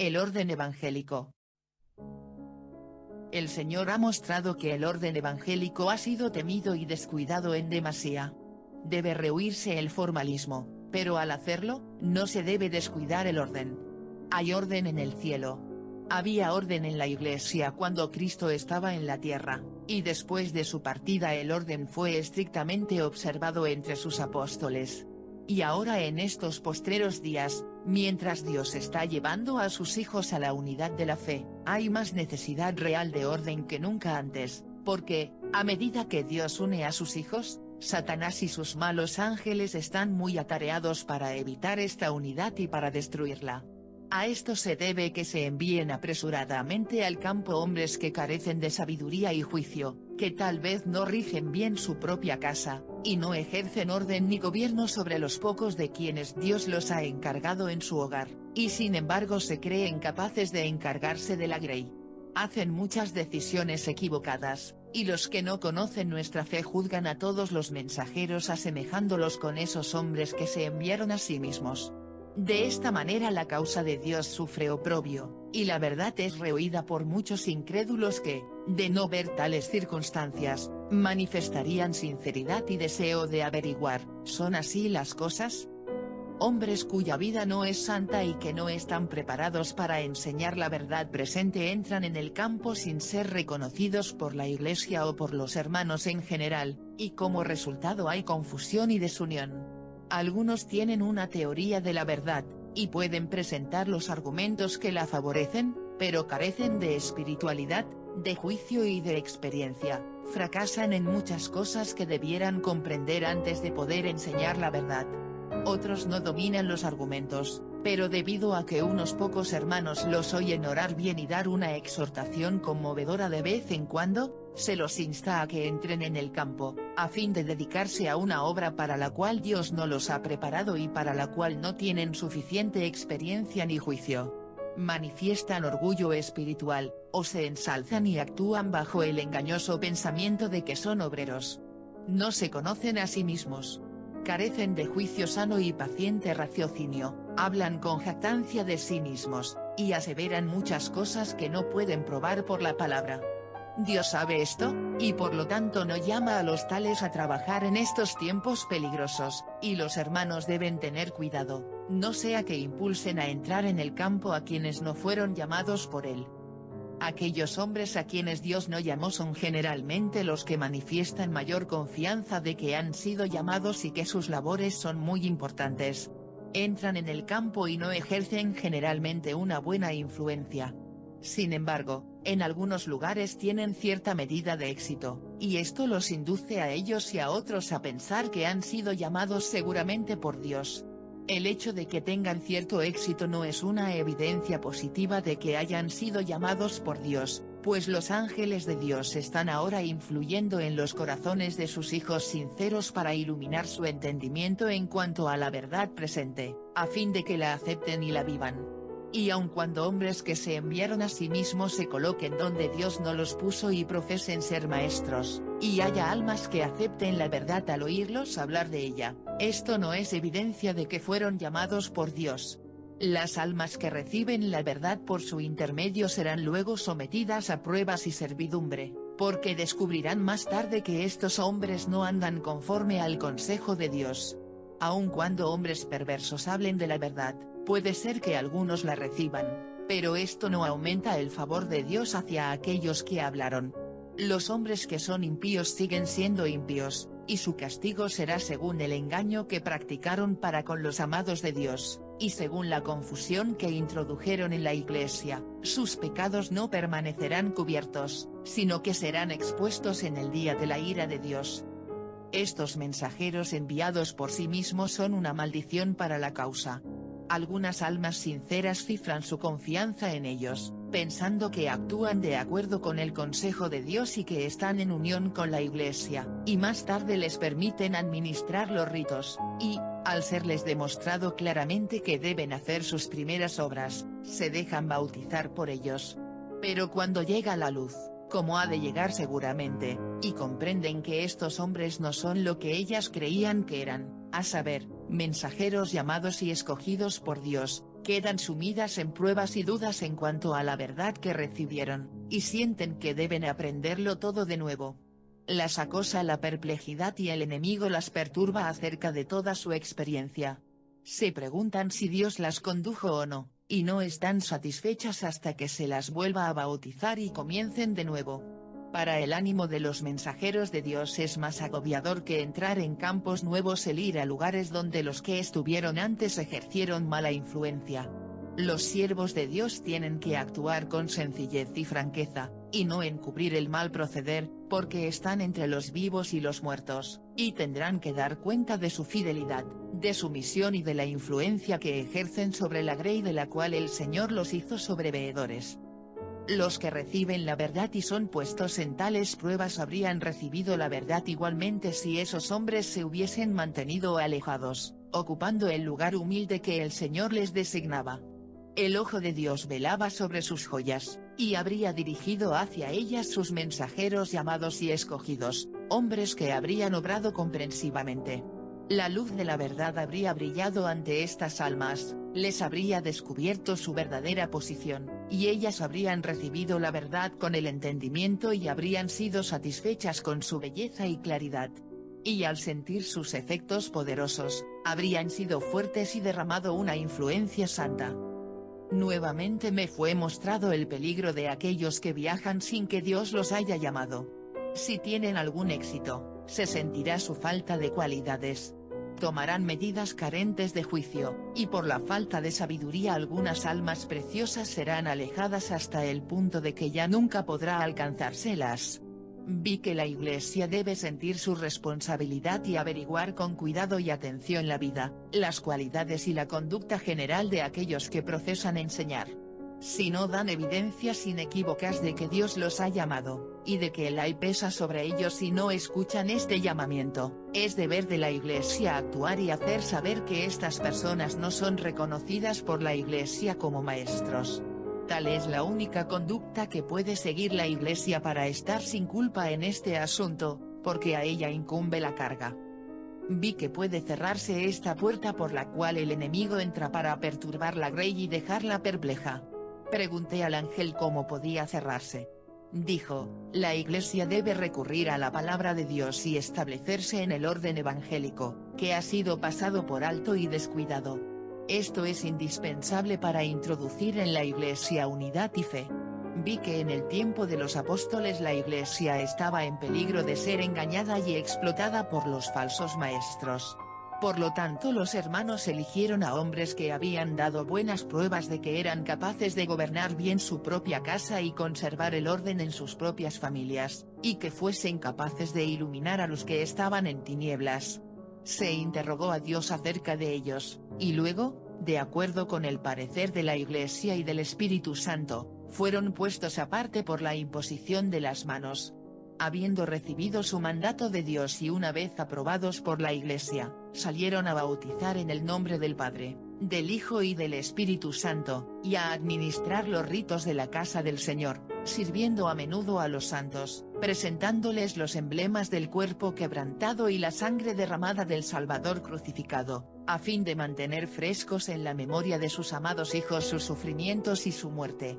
El orden evangélico. El Señor ha mostrado que el orden evangélico ha sido temido y descuidado en demasía. Debe rehuirse el formalismo, pero al hacerlo, no se debe descuidar el orden. Hay orden en el cielo. Había orden en la Iglesia cuando Cristo estaba en la tierra, y después de su partida el orden fue estrictamente observado entre sus apóstoles. Y ahora en estos postreros días, mientras Dios está llevando a sus hijos a la unidad de la fe, hay más necesidad real de orden que nunca antes, porque, a medida que Dios une a sus hijos, Satanás y sus malos ángeles están muy atareados para evitar esta unidad y para destruirla. A esto se debe que se envíen apresuradamente al campo hombres que carecen de sabiduría y juicio, que tal vez no rigen bien su propia casa, y no ejercen orden ni gobierno sobre los pocos de quienes Dios los ha encargado en su hogar, y sin embargo se creen capaces de encargarse de la grey. Hacen muchas decisiones equivocadas, y los que no conocen nuestra fe juzgan a todos los mensajeros asemejándolos con esos hombres que se enviaron a sí mismos. De esta manera la causa de Dios sufre oprobio, y la verdad es rehuida por muchos incrédulos que, de no ver tales circunstancias, manifestarían sinceridad y deseo de averiguar, ¿son así las cosas? Hombres cuya vida no es santa y que no están preparados para enseñar la verdad presente entran en el campo sin ser reconocidos por la Iglesia o por los hermanos en general, y como resultado hay confusión y desunión. Algunos tienen una teoría de la verdad, y pueden presentar los argumentos que la favorecen, pero carecen de espiritualidad, de juicio y de experiencia, fracasan en muchas cosas que debieran comprender antes de poder enseñar la verdad. Otros no dominan los argumentos, pero debido a que unos pocos hermanos los oyen orar bien y dar una exhortación conmovedora de vez en cuando, se los insta a que entren en el campo, a fin de dedicarse a una obra para la cual Dios no los ha preparado y para la cual no tienen suficiente experiencia ni juicio. Manifiestan orgullo espiritual, o se ensalzan y actúan bajo el engañoso pensamiento de que son obreros. No se conocen a sí mismos. Carecen de juicio sano y paciente raciocinio, hablan con jactancia de sí mismos, y aseveran muchas cosas que no pueden probar por la palabra. Dios sabe esto, y por lo tanto no llama a los tales a trabajar en estos tiempos peligrosos, y los hermanos deben tener cuidado, no sea que impulsen a entrar en el campo a quienes no fueron llamados por él. Aquellos hombres a quienes Dios no llamó son generalmente los que manifiestan mayor confianza de que han sido llamados y que sus labores son muy importantes. Entran en el campo y no ejercen generalmente una buena influencia. Sin embargo, en algunos lugares tienen cierta medida de éxito, y esto los induce a ellos y a otros a pensar que han sido llamados seguramente por Dios. El hecho de que tengan cierto éxito no es una evidencia positiva de que hayan sido llamados por Dios, pues los ángeles de Dios están ahora influyendo en los corazones de sus hijos sinceros para iluminar su entendimiento en cuanto a la verdad presente, a fin de que la acepten y la vivan. Y aun cuando hombres que se enviaron a sí mismos se coloquen donde Dios no los puso y profesen ser maestros, y haya almas que acepten la verdad al oírlos hablar de ella, esto no es evidencia de que fueron llamados por Dios. Las almas que reciben la verdad por su intermedio serán luego sometidas a pruebas y servidumbre, porque descubrirán más tarde que estos hombres no andan conforme al consejo de Dios. Aun cuando hombres perversos hablen de la verdad, puede ser que algunos la reciban, pero esto no aumenta el favor de Dios hacia aquellos que hablaron. Los hombres que son impíos siguen siendo impíos, y su castigo será según el engaño que practicaron para con los amados de Dios, y según la confusión que introdujeron en la Iglesia, sus pecados no permanecerán cubiertos, sino que serán expuestos en el día de la ira de Dios. Estos mensajeros enviados por sí mismos son una maldición para la causa. Algunas almas sinceras cifran su confianza en ellos, pensando que actúan de acuerdo con el consejo de Dios y que están en unión con la Iglesia, y más tarde les permiten administrar los ritos, y, al serles demostrado claramente que deben hacer sus primeras obras, se dejan bautizar por ellos. Pero cuando llega la luz, como ha de llegar seguramente, y comprenden que estos hombres no son lo que ellas creían que eran, a saber, mensajeros llamados y escogidos por Dios, quedan sumidas en pruebas y dudas en cuanto a la verdad que recibieron, y sienten que deben aprenderlo todo de nuevo. Las acosa la perplejidad y el enemigo las perturba acerca de toda su experiencia. Se preguntan si Dios las condujo o no, y no están satisfechas hasta que se las vuelva a bautizar y comiencen de nuevo. Para el ánimo de los mensajeros de Dios es más agobiador que entrar en campos nuevos el ir a lugares donde los que estuvieron antes ejercieron mala influencia. Los siervos de Dios tienen que actuar con sencillez y franqueza, y no encubrir el mal proceder, porque están entre los vivos y los muertos, y tendrán que dar cuenta de su fidelidad, de su misión y de la influencia que ejercen sobre la grey de la cual el Señor los hizo sobreveedores. Los que reciben la verdad y son puestos en tales pruebas habrían recibido la verdad igualmente si esos hombres se hubiesen mantenido alejados, ocupando el lugar humilde que el Señor les designaba. El ojo de Dios velaba sobre sus joyas, y habría dirigido hacia ellas sus mensajeros llamados y escogidos, hombres que habrían obrado comprensivamente. La luz de la verdad habría brillado ante estas almas, les habría descubierto su verdadera posición, y ellas habrían recibido la verdad con el entendimiento y habrían sido satisfechas con su belleza y claridad. Y al sentir sus efectos poderosos, habrían sido fuertes y derramado una influencia santa. Nuevamente me fue mostrado el peligro de aquellos que viajan sin que Dios los haya llamado. Si tienen algún éxito, se sentirá su falta de cualidades. Tomarán medidas carentes de juicio, y por la falta de sabiduría algunas almas preciosas serán alejadas hasta el punto de que ya nunca podrá alcanzárselas. Vi que la Iglesia debe sentir su responsabilidad y averiguar con cuidado y atención la vida, las cualidades y la conducta general de aquellos que profesan enseñar. Si no dan evidencias inequívocas de que Dios los ha llamado, y de que el ay pesa sobre ellos y no escuchan este llamamiento, es deber de la Iglesia actuar y hacer saber que estas personas no son reconocidas por la Iglesia como maestros. Tal es la única conducta que puede seguir la Iglesia para estar sin culpa en este asunto, porque a ella incumbe la carga. Vi que puede cerrarse esta puerta por la cual el enemigo entra para perturbar la grey y dejarla perpleja. Pregunté al ángel cómo podía cerrarse. Dijo, la Iglesia debe recurrir a la palabra de Dios y establecerse en el orden evangélico, que ha sido pasado por alto y descuidado. Esto es indispensable para introducir en la Iglesia unidad y fe. Vi que en el tiempo de los apóstoles la Iglesia estaba en peligro de ser engañada y explotada por los falsos maestros. Por lo tanto los hermanos eligieron a hombres que habían dado buenas pruebas de que eran capaces de gobernar bien su propia casa y conservar el orden en sus propias familias, y que fuesen capaces de iluminar a los que estaban en tinieblas. Se interrogó a Dios acerca de ellos, y luego, de acuerdo con el parecer de la Iglesia y del Espíritu Santo, fueron puestos aparte por la imposición de las manos. Habiendo recibido su mandato de Dios y una vez aprobados por la Iglesia, salieron a bautizar en el nombre del Padre, del Hijo y del Espíritu Santo, y a administrar los ritos de la casa del Señor, sirviendo a menudo a los santos, presentándoles los emblemas del cuerpo quebrantado y la sangre derramada del Salvador crucificado, a fin de mantener frescos en la memoria de sus amados hijos sus sufrimientos y su muerte.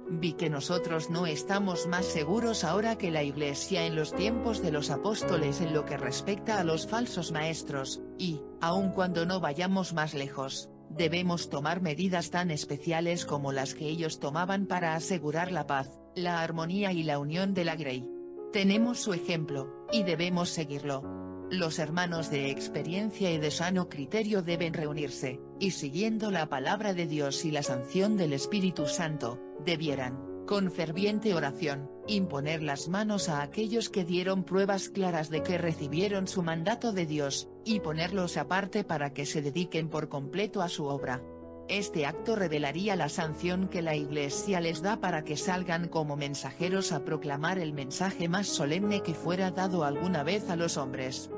Vi que nosotros no estamos más seguros ahora que la Iglesia en los tiempos de los apóstoles en lo que respecta a los falsos maestros, y, aun cuando no vayamos más lejos, debemos tomar medidas tan especiales como las que ellos tomaban para asegurar la paz, la armonía y la unión de la grey. Tenemos su ejemplo, y debemos seguirlo. Los hermanos de experiencia y de sano criterio deben reunirse, y siguiendo la palabra de Dios y la sanción del Espíritu Santo, debieran, con ferviente oración, imponer las manos a aquellos que dieron pruebas claras de que recibieron su mandato de Dios, y ponerlos aparte para que se dediquen por completo a su obra. Este acto revelaría la sanción que la Iglesia les da para que salgan como mensajeros a proclamar el mensaje más solemne que fuera dado alguna vez a los hombres.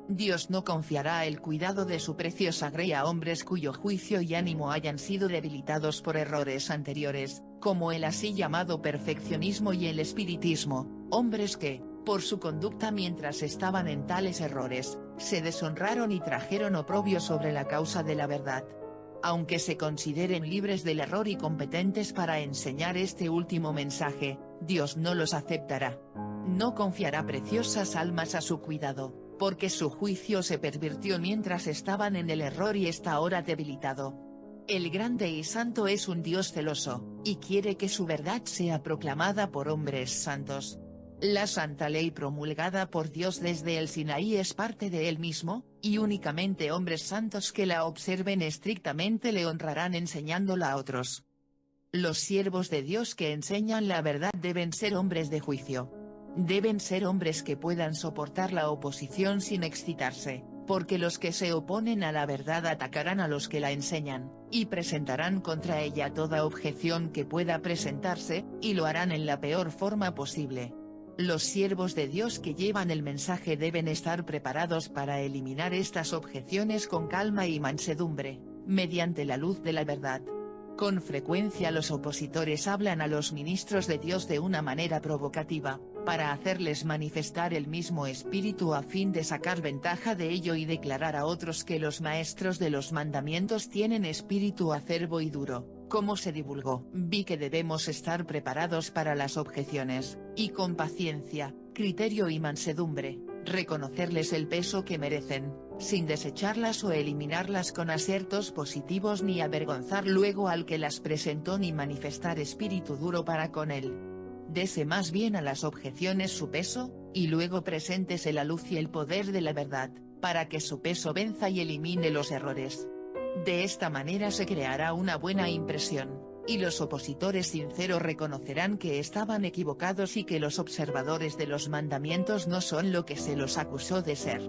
Dios no confiará el cuidado de su preciosa grey a hombres cuyo juicio y ánimo hayan sido debilitados por errores anteriores, como el así llamado perfeccionismo y el espiritismo, hombres que, por su conducta mientras estaban en tales errores, se deshonraron y trajeron oprobio sobre la causa de la verdad. Aunque se consideren libres del error y competentes para enseñar este último mensaje, Dios no los aceptará. No confiará preciosas almas a su cuidado, porque su juicio se pervirtió mientras estaban en el error y está ahora debilitado. El grande y santo es un Dios celoso, y quiere que su verdad sea proclamada por hombres santos. La santa ley promulgada por Dios desde el Sinaí es parte de él mismo, y únicamente hombres santos que la observen estrictamente le honrarán enseñándola a otros. Los siervos de Dios que enseñan la verdad deben ser hombres de juicio. Deben ser hombres que puedan soportar la oposición sin excitarse, porque los que se oponen a la verdad atacarán a los que la enseñan, y presentarán contra ella toda objeción que pueda presentarse, y lo harán en la peor forma posible. Los siervos de Dios que llevan el mensaje deben estar preparados para eliminar estas objeciones con calma y mansedumbre, mediante la luz de la verdad. Con frecuencia los opositores hablan a los ministros de Dios de una manera provocativa, para hacerles manifestar el mismo espíritu a fin de sacar ventaja de ello y declarar a otros que los maestros de los mandamientos tienen espíritu acerbo y duro. Como se divulgó, vi que debemos estar preparados para las objeciones, y con paciencia, criterio y mansedumbre, reconocerles el peso que merecen, sin desecharlas o eliminarlas con asertos positivos ni avergonzar luego al que las presentó ni manifestar espíritu duro para con él. Dese más bien a las objeciones su peso, y luego preséntese la luz y el poder de la verdad, para que su peso venza y elimine los errores. De esta manera se creará una buena impresión, y los opositores sinceros reconocerán que estaban equivocados y que los observadores de los mandamientos no son lo que se los acusó de ser.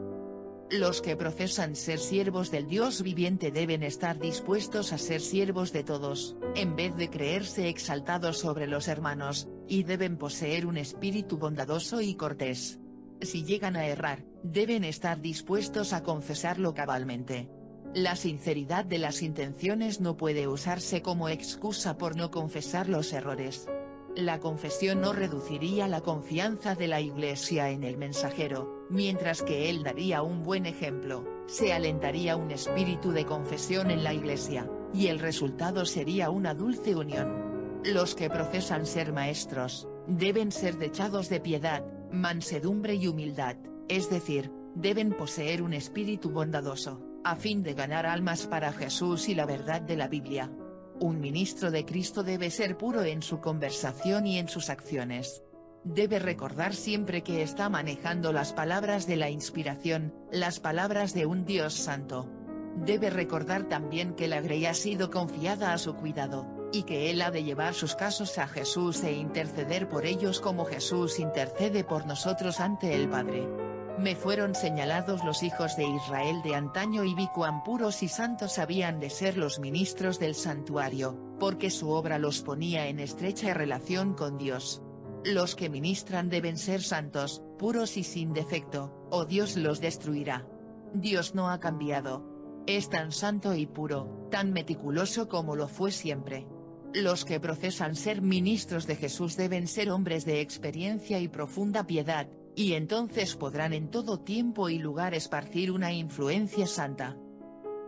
Los que profesan ser siervos del Dios viviente deben estar dispuestos a ser siervos de todos, en vez de creerse exaltados sobre los hermanos, y deben poseer un espíritu bondadoso y cortés. Si llegan a errar, deben estar dispuestos a confesarlo cabalmente. La sinceridad de las intenciones no puede usarse como excusa por no confesar los errores. La confesión no reduciría la confianza de la Iglesia en el mensajero, mientras que él daría un buen ejemplo, se alentaría un espíritu de confesión en la Iglesia, y el resultado sería una dulce unión. Los que profesan ser maestros, deben ser dechados de piedad, mansedumbre y humildad, es decir, deben poseer un espíritu bondadoso, a fin de ganar almas para Jesús y la verdad de la Biblia. Un ministro de Cristo debe ser puro en su conversación y en sus acciones. Debe recordar siempre que está manejando las palabras de la inspiración, las palabras de un Dios santo. Debe recordar también que la grey ha sido confiada a su cuidado, y que él ha de llevar sus casos a Jesús e interceder por ellos como Jesús intercede por nosotros ante el Padre. Me fueron señalados los hijos de Israel de antaño y vi cuán puros y santos habían de ser los ministros del santuario, porque su obra los ponía en estrecha relación con Dios. Los que ministran deben ser santos, puros y sin defecto, o Dios los destruirá. Dios no ha cambiado. Es tan santo y puro, tan meticuloso como lo fue siempre. Los que profesan ser ministros de Jesús deben ser hombres de experiencia y profunda piedad, y entonces podrán en todo tiempo y lugar esparcir una influencia santa.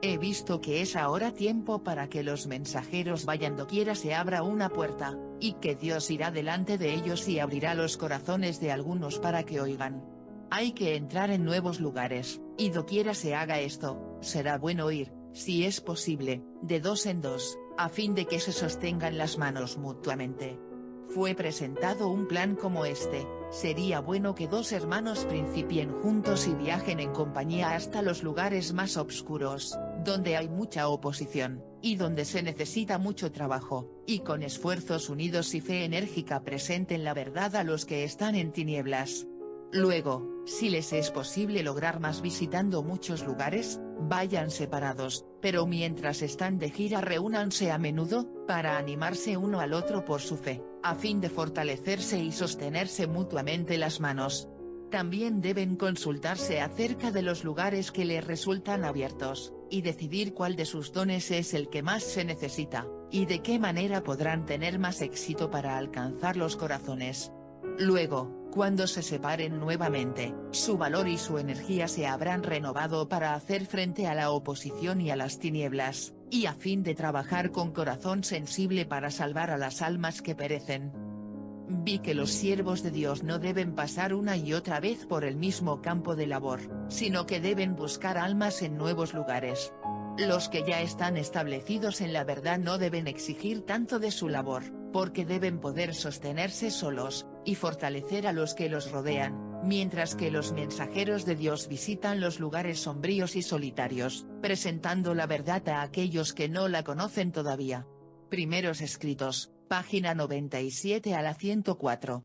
He visto que es ahora tiempo para que los mensajeros vayan doquiera se abra una puerta, y que Dios irá delante de ellos y abrirá los corazones de algunos para que oigan. Hay que entrar en nuevos lugares, y doquiera se haga esto, será bueno ir, si es posible, de dos en dos, a fin de que se sostengan las manos mutuamente. Fue presentado un plan como este: sería bueno que dos hermanos principien juntos y viajen en compañía hasta los lugares más obscuros, donde hay mucha oposición, y donde se necesita mucho trabajo, y con esfuerzos unidos y fe enérgica presenten la verdad a los que están en tinieblas. Luego, si les es posible lograr más visitando muchos lugares, vayan separados, pero mientras están de gira reúnanse a menudo, para animarse uno al otro por su fe, a fin de fortalecerse y sostenerse mutuamente las manos. También deben consultarse acerca de los lugares que les resultan abiertos, y decidir cuál de sus dones es el que más se necesita, y de qué manera podrán tener más éxito para alcanzar los corazones. Luego, cuando se separen nuevamente, su valor y su energía se habrán renovado para hacer frente a la oposición y a las tinieblas, y a fin de trabajar con corazón sensible para salvar a las almas que perecen. Vi que los siervos de Dios no deben pasar una y otra vez por el mismo campo de labor, sino que deben buscar almas en nuevos lugares. Los que ya están establecidos en la verdad no deben exigir tanto de su labor, porque deben poder sostenerse solos, y fortalecer a los que los rodean, mientras que los mensajeros de Dios visitan los lugares sombríos y solitarios, presentando la verdad a aquellos que no la conocen todavía. Primeros Escritos, página 97 a la 104.